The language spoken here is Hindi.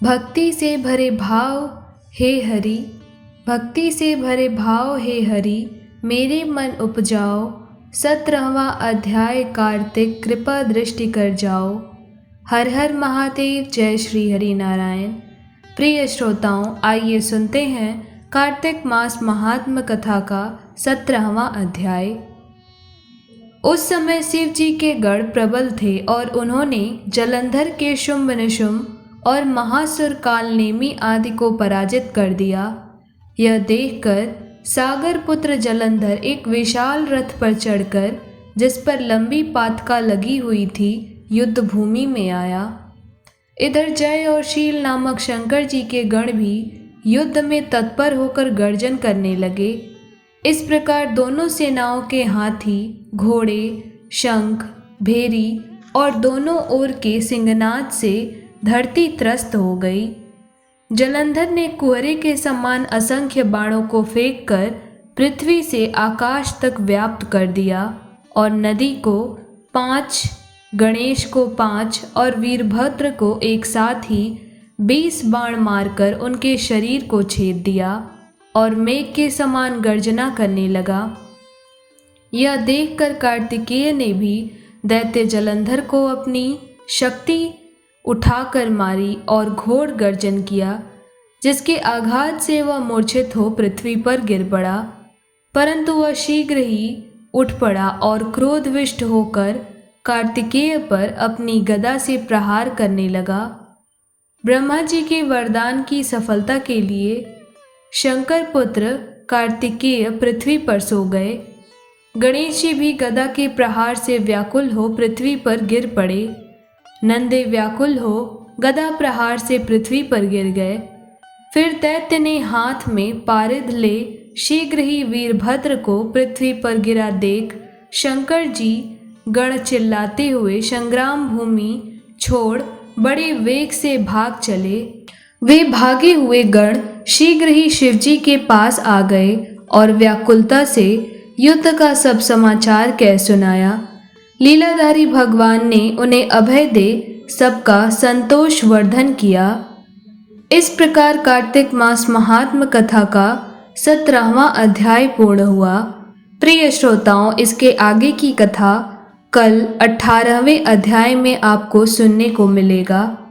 भक्ति से भरे भाव हे हरि, भक्ति से भरे भाव हे हरि, मेरे मन उपजाओ। 17वां अध्याय कार्तिक, कृपा दृष्टि कर जाओ। हर हर महादेव, जय श्री हरि नारायण। प्रिय श्रोताओं, आइए सुनते हैं कार्तिक मास महात्म कथा का 17वां अध्याय। उस समय शिव जी के गण प्रबल थे और उन्होंने जलंधर के शुंभ निशुंभ और महासुर कालनेमी आदि को पराजित कर दिया। यह देखकर सागर पुत्र जलंधर एक विशाल रथ पर चढ़कर, जिस पर लंबी पातका लगी हुई थी, युद्ध भूमि में आया। इधर जय और शील नामक शंकर जी के गण भी युद्ध में तत्पर होकर गर्जन करने लगे। इस प्रकार दोनों सेनाओं के हाथी, घोड़े, शंख, भेरी और दोनों ओर के सिंहनाद से धरती त्रस्त हो गई। जलंधर ने कुहरे के समान असंख्य बाणों को फेंककर पृथ्वी से आकाश तक व्याप्त कर दिया और नदी को 5, गणेश को 5 और वीरभद्र को एक साथ ही 20 बाण मारकर उनके शरीर को छेद दिया और मेघ के समान गर्जना करने लगा। यह देखकर कार्तिकेय ने भी दैत्य जलंधर को अपनी शक्ति उठाकर मारी और घोर गर्जन किया, जिसके आघात से वह मूर्छित हो पृथ्वी पर गिर पड़ा। परंतु वह शीघ्र ही उठ पड़ा और क्रोधविष्ट होकर कार्तिकेय पर अपनी गदा से प्रहार करने लगा। ब्रह्मा जी के वरदान की सफलता के लिए शंकर पुत्र कार्तिकेय पृथ्वी पर सो गए। गणेश जी भी गदा के प्रहार से व्याकुल हो पृथ्वी पर गिर पड़े। नंदे व्याकुल हो गदा प्रहार से पृथ्वी पर गिर गए। फिर दैत्य ने हाथ में पारिद ले शीघ्र ही वीरभद्र को पृथ्वी पर गिरा देख शंकर जी गण चिल्लाते हुए संग्राम भूमि छोड़ बड़े वेग से भाग चले। वे भागे हुए गण शीघ्र ही शिवजी के पास आ गए और व्याकुलता से युद्ध का सब समाचार कह सुनाया। लीलाधारी भगवान ने उन्हें अभय दे सबका संतोष वर्धन किया। इस प्रकार कार्तिक मास महात्म कथा का 17वां अध्याय पूर्ण हुआ। प्रिय श्रोताओं, इसके आगे की कथा कल 18वें अध्याय में आपको सुनने को मिलेगा।